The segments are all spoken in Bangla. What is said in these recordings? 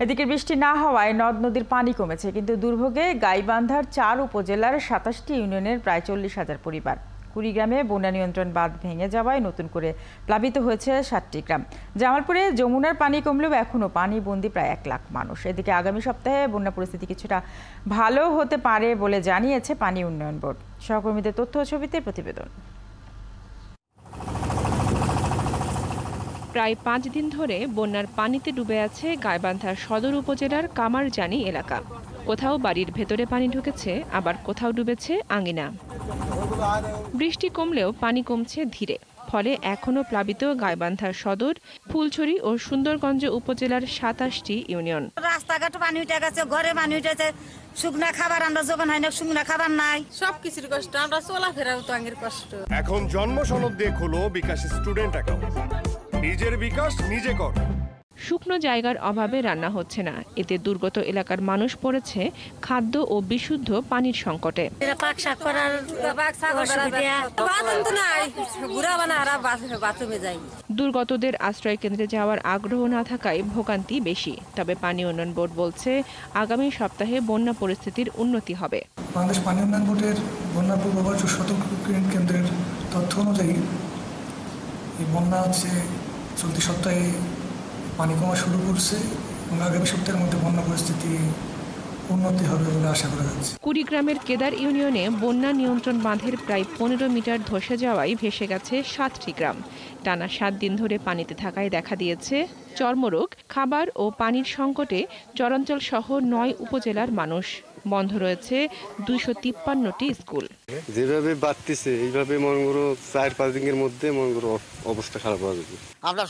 এদিকে বৃষ্টি না হওয়ায় নদ নদীর পানি কমেছে, কিন্তু দুর্ভোগে গাইবান্ধার ৪ উপজেলার ২৭টি ইউনিয়নের প্রায় ৪০,০০০ পরিবার। কুড়িগ্রামে বন্যা নিয়ন্ত্রণ বাঁধ ভেঙে যাওয়ায় নতুন করে প্লাবিত হয়েছে ৭টি গ্রাম। জামালপুরে যমুনার পানি কমলেও এখনও পানিবন্দী প্রায় ১ লাখ মানুষ। এদিকে আগামী সপ্তাহে বন্যা পরিস্থিতি কিছুটা ভালো হতে পারে বলে জানিয়েছে পানি উন্নয়ন বোর্ড। সহকর্মীদের তথ্য ও ছবিতে প্রতিবেদন। প্রায় ৫ দিন ধরে বন্যার পানিতে ডুবে আছে গাইবান্ধা সদর উপজেলার কামারজানি এলাকা। কোথাও বাড়ির ভেতরে পানি ঢুকেছে, আবার কোথাও ডুবেছে আঙিনা। বৃষ্টি কমলেও পানি কমছে ধীরে, ফলে এখনও প্লাবিত গাইবান্ধা সদর, ফুলছড়ি ও সুন্দরগঞ্জ উপজেলার ২৭টি ইউনিয়ন। রাস্তাঘাট পানি উঠে গেছে, ঘরে পানি উঠেছে, শুকনা খাবার আমরা যোগান হয় না, শুকনা খাবার নাই, সবকিছুর কষ্ট, আমরা চলাফেরাও তো আগের কষ্ট। এখন জন্ম সনদ দিয়ে খোলো বিকাশ স্টুডেন্ট অ্যাকাউন্ট। নিজের বিকাশ নিজে কর। শুকনো জায়গার অভাবে রান্না হচ্ছে না, এতে দুর্গত এলাকার মানুষ পড়েছে খাদ্য ও বিশুদ্ধ পানির সংকটে। দুর্গতদের আশ্রয় কেন্দ্রে যাওয়ার আগ্রহ না থাকায় ভোগান্তি বেশি। তবে পানি উন্নয়ন বোর্ড বলছে, আগামী সপ্তাহে বন্যা পরিস্থিতির উন্নতি হবে। বাংলাদেশ পানি উন্নয়ন বোর্ডের বন্যা পূর্বাভাস ও সতর্ক কেন্দ্রের তথ্য অনুযায়ী এই বন্যা চলতি সপ্তাহে পানি কমা শুরু করছে এবং আগামী সপ্তাহের মধ্যে বন্যা পরিস্থিতি উন্নতি হবে বলে আশা করা যাচ্ছে। কুড়িগ্রামের কেদার ইউনিয়নে বন্যা নিয়ন্ত্রণ বাঁধের প্রায় ১৫ মিটার ধসে যাওয়ায় ভেসে গেছে ৭টি গ্রাম। টানা ৭ দিন ধরে পানিতে থাকায় দেখা দিয়েছে চর্মরোগ, খাবার ও পানির সংকটে চরাঞ্চল সহ ৯ উপজেলার মানুষ। বন্ধ রয়েছে ২৫৩টি স্কুল। যেভাবে বাড়তেছে এইভাবে মনে করো ৪-৫ দিনের মধ্যে মনে করো অবস্থা খারাপ হয়ে যাবে। আমরা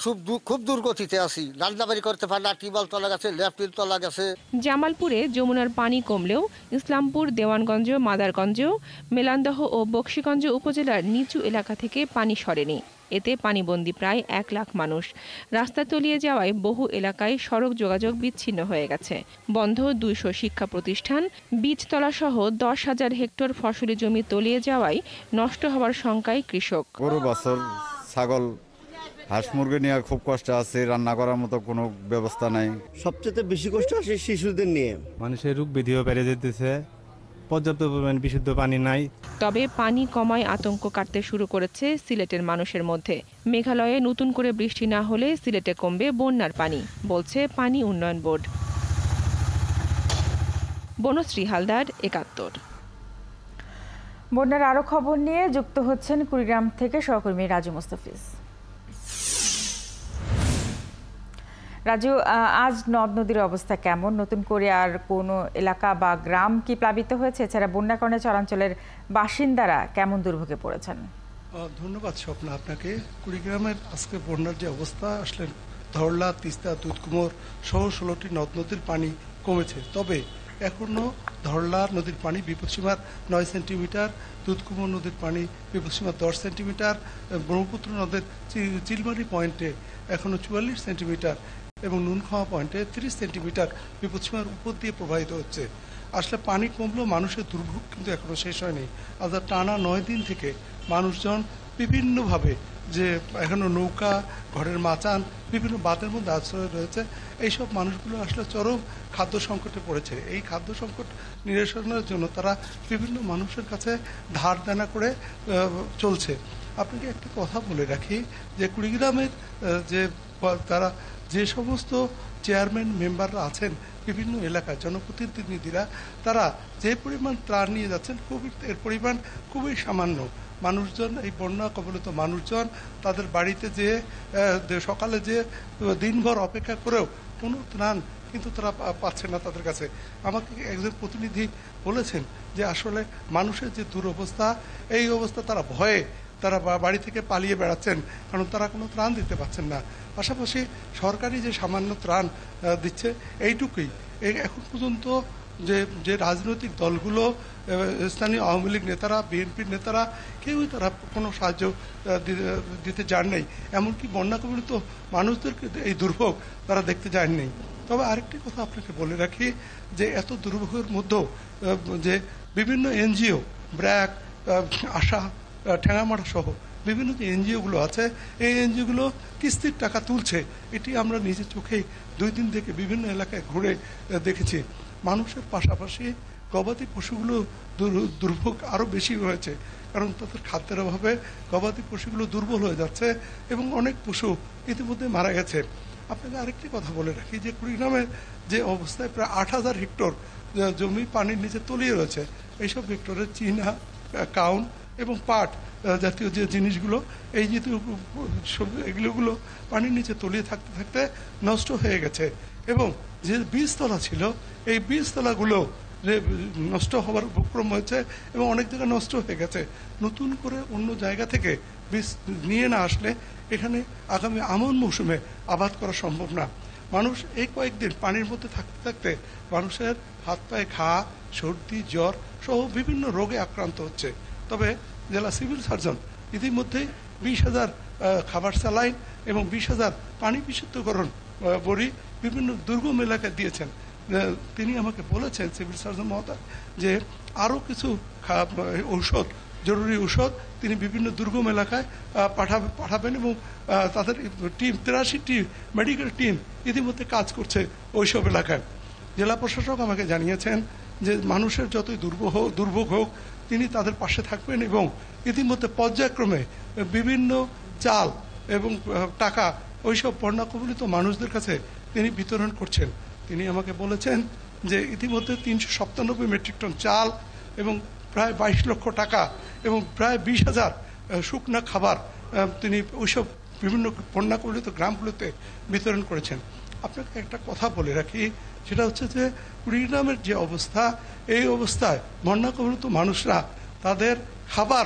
খুব দুর্গতিতে আছি, রান্নাবাড়ি করতে পারি না, টিউবওয়েল তলা গেছে, ল্যাপটিউব তলা গেছে। জামালপুরে যমুনার পানি কমলেও ইসলামপুর, দেওয়ানগঞ্জ, মাদারগঞ্জ, মেলান্দহ ও বকশীগঞ্জ উপজেলার নিচু এলাকা থেকে পানি সরেনি। এতে পানিবন্দী প্রায় ১ লাখ মানুষ। রাস্তা তলিয়ে যাওয়ায় বহু এলাকায় সড়ক যোগাযোগ বিচ্ছিন্ন হয়ে গেছে। বন্ধ ২০০ শিক্ষা প্রতিষ্ঠান, বীজতলা সহ ১০,০০০ হেক্টর ফসলি জমি তলিয়ে যাওয়ায় নষ্ট হওয়ার শঙ্কায় কৃষক। গরু, বাছুর, ছাগল, হাঁস মুরগি নিয়ে খুব কষ্ট আছে, রান্না করার মতো কোনো ব্যবস্থা নাই। সবচেয়ে বেশি কষ্ট আছে শিশুদের নিয়ে। মানুষের রোগ ব্যাধিও বেড়ে যেতেছে, পর্যাপ্ত পরিমাণ বিশুদ্ধ পানি নাই। তবে পানি কমায় আতঙ্ক কাটতে শুরু করেছে সিলেটের মানুষের মধ্যে। মেঘালয়ে নতুন করে বৃষ্টি না হলে সিলেটে কমবে বন্যার পানি, বলছে পানি উন্নয়ন বোর্ড। বনশ্রী হালদার, ৭১। বন্যার আরো খবর নিয়ে যুক্ত হচ্ছেন কুড়িগ্রাম থেকে সহকর্মী রাজু মুস্তাফিজ। রাজু, আজ নদ নদীর অবস্থা কেমন? নতুন করে আর কোনো এলাকা বা গ্রাম কি প্লাবিত হয়েছে? এছাড়া বন্যার কারণে চরাঞ্চলের বাসিন্দারা কেমন দুর্ভোগে পড়েছেন? ধন্যবাদ স্বপ্না আপনাকে। কুড়িগ্রামের আজকে বন্যার যে অবস্থা, আসলে ধরলা, তিস্তা, দুধকুমোর সহ ১৬টি নদ নদীর পানি কমেছে। তবে এখনও ধরলা নদীর পানি বিপদসীমার ৯ সেন্টিমিটার, দুধকুমোর নদীর পানি বিপদসীমার ১০ সেন্টিমিটার, ব্রহ্মপুত্র নদের চিলমারি পয়েন্টে এখনও ৪৪ সেন্টিমিটার এবং নুনখাওয়া পয়েন্টে ৩০ সেন্টিমিটার বিপদসীমার উপর দিয়ে প্রবাহিত হচ্ছে। আসলে পানি কমলেও মানুষের দুর্ভোগ কিন্তু এখনও শেষ হয়নি। আজ টানা ৯ দিন থেকে মানুষজন বিভিন্নভাবে, যে এখনও নৌকা, ঘরের মাচান, বিভিন্ন বাঁধের মধ্যে আশ্রয় রয়েছে। এইসব মানুষগুলো আসলে চরম খাদ্য সংকটে পড়েছে। এই খাদ্য সংকট নিরসনের জন্য তারা বিভিন্ন মানুষের কাছে ধার দেনা করে চলছে। আপনাকে একটা কথা বলে রাখি যে কুড়িগ্রামের তারা যে সমস্ত চেয়ারম্যান মেম্বাররা আছেন বিভিন্ন এলাকায়, জনপ্রতিনিধিরা, তারা যে পরিমাণ ত্রাণ নিয়ে যাচ্ছেন এর পরিমাণ খুবই সামান্য। মানুষজন, এই বন্যা কবলিত মানুষজন তাদের বাড়িতে সকালে দিনভর অপেক্ষা করেও কোনো ত্রাণ কিন্তু তারা পাচ্ছে না তাদের কাছে। আমাকে একজন প্রতিনিধি বলেছেন যে আসলে মানুষের যে দুরবস্থা, এই অবস্থা তারা ভয়ে তারা বাড়ি থেকে পালিয়ে বেড়াচ্ছেন, কারণ তারা কোনো ত্রাণ দিতে পারছেন না। পাশাপাশি সরকারি যে সামান্য ত্রাণ দিচ্ছে এইটুকুই। এখন পর্যন্ত যে রাজনৈতিক দলগুলো, স্থানীয় আওয়ামী লীগ নেতারা, বিএনপির নেতারা, কেউই তারা কোনো সাহায্য দিতে যান নাই। এমনকি বন্যা কবলিত মানুষদেরকে এই দুর্ভোগ তারা দেখতে যান নাই। তবে আরেকটি কথা আপনাকে বলে রাখি যে এত দুর্ভোগের মধ্যেও যে বিভিন্ন এনজিও, ব্র্যাক, আশা, ঠেঙ্গামারা সহ বিভিন্ন যে এনজিওগুলো আছে এই এনজিওগুলো কিস্তির টাকা তুলছে, এটি আমরা নিজের চোখেই 2 দিন থেকে বিভিন্ন এলাকায় ঘুরে দেখেছি। মানুষের পাশাপাশি গবাদি পশুগুলো দুর্ভোগ আরও বেশি হয়েছে, কারণ তাদের খাদ্যের অভাবে গবাদি পশুগুলো দুর্বল হয়ে যাচ্ছে এবং অনেক পশু ইতিমধ্যে মারা গেছে। আপনাকে আরেকটি কথা বলে রাখি যে কুড়িগ্রামের যে অবস্থায় প্রায় 8000 হেক্টর জমি পানির নিচে তলিয়ে রয়েছে, এইসব হেক্টরে চীনা, কাউন এবং পাট জাতীয় যে জিনিসগুলো এই জাতীয় এগুলোগুলো পানির নিচে তলিয়ে থাকতে থাকতে নষ্ট হয়ে গেছে এবং যে বীজতলা ছিল এই বীজতলাগুলো যে নষ্ট হওয়ার উপক্রম হয়েছে এবং অনেক জায়গায় নষ্ট হয়ে গেছে। নতুন করে অন্য জায়গা থেকে বীজ নিয়ে না আসলে এখানে আগামী আমন মৌসুমে আবাদ করা সম্ভব না। মানুষ এই কয়েকদিন পানির মধ্যে থাকতে থাকতে মানুষের হাত পায়ে ঘা, সর্দি, জ্বর সহ বিভিন্ন রোগে আক্রান্ত হচ্ছে। তবে জেলা সিভিল সার্জন ইতিমধ্যেই 20,000 খাবার স্যালাইন এবং 20,000 পানি বিশুদ্ধকরণ বড়ি বিভিন্ন দুর্গম এলাকায় দিয়েছেন। তিনি আমাকে বলেছেন সিভিল সার্জন মহোদয় যে আরও কিছু ঔষধ, জরুরি ঔষধ তিনি বিভিন্ন দুর্গম এলাকায় পাঠাবেন এবং তাদের টিম 83টি মেডিকেল টিম ইতিমধ্যে কাজ করছে ওইসব এলাকায়। জেলা প্রশাসক আমাকে জানিয়েছেন যে মানুষের যতই দুর্ভোগ হোক তিনি তাদের পাশে থাকবেন এবং ইতিমধ্যে পর্যায়ক্রমে বিভিন্ন চাল এবং টাকা ওইসব বন্যা কবলিত মানুষদের কাছে তিনি বিতরণ করছেন। তিনি আমাকে বলেছেন যে ইতিমধ্যে 397 মেট্রিক টন চাল এবং প্রায় 22 লক্ষ টাকা এবং প্রায় 20,000 শুকনা খাবার তিনি ওইসব বিভিন্ন বন্যা কবলিত গ্রামগুলোতে বিতরণ করেছেন। আপনাকে একটা কথা বলে রাখি, সেটা হচ্ছে যে কুড়িগ্রামের যে অবস্থা, এই অবস্থায় বন্যা কবলিত মানুষরা তাদের খাবার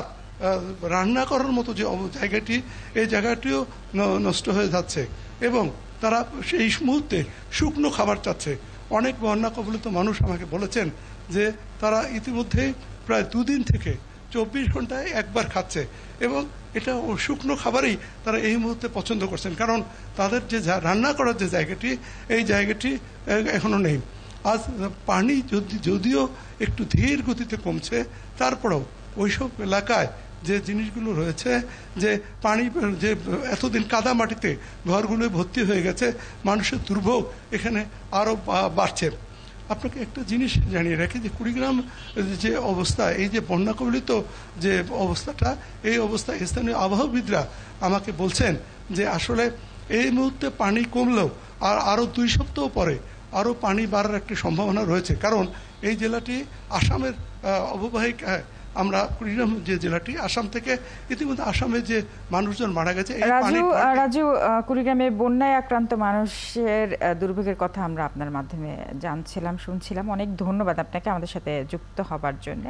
রান্না করার মতো যে জায়গাটি, এই জায়গাটিও নষ্ট হয়ে যাচ্ছে এবং তারা এই মুহূর্তে শুকনো খাবার চাচ্ছে। অনেক বন্যা কবলিত মানুষ আমাকে বলেছেন যে তারা ইতিমধ্যে প্রায় 2 দিন থেকে 24 ঘন্টায় একবার খাচ্ছে এবং এটা শুকনো খাবারই তারা এই মুহূর্তে পছন্দ করছেন, কারণ তাদের যে রান্না করার যে জায়গাটি, এই জায়গাটি এখনো নেই। আজ পানি যদিও একটু ধীর গতিতে কমছে, তারপরেও ওইসব এলাকায় যে জিনিসগুলো রয়েছে, যে পানি যে এতদিন কাদা মাটিতে ঘরগুলো ভর্তি হয়ে গেছে, মানুষের দুর্ভোগ এখানে আরও বাড়ছে। আপনাকে একটা জিনিস জানিয়ে রাখি যে কুড়িগ্রাম যে অবস্থা, এই যে বন্যা কবলিত যে অবস্থাটা, এই অবস্থায় স্থানীয় আবহাওয়াবিদরা আমাকে বলছেন যে আসলে এই মুহূর্তে পানি কমলেও আরও 2 সপ্তাহ পরে আরও পানি বাড়ার একটি সম্ভাবনা রয়েছে, কারণ এই জেলাটি আসামের অববাহিকায়, আমরা কুড়িগ্রাম যে জেলাটি আসাম থেকে ইতিমধ্যে আসামে যে মানুষজন মারা গেছে। রাজু, কুড়িগ্রামে বন্যায় আক্রান্ত মানুষের দুর্ভোগের কথা আমরা আপনার মাধ্যমে জানছিলাম, শুনছিলাম। অনেক ধন্যবাদ আপনাকে আমাদের সাথে যুক্ত হবার জন্য।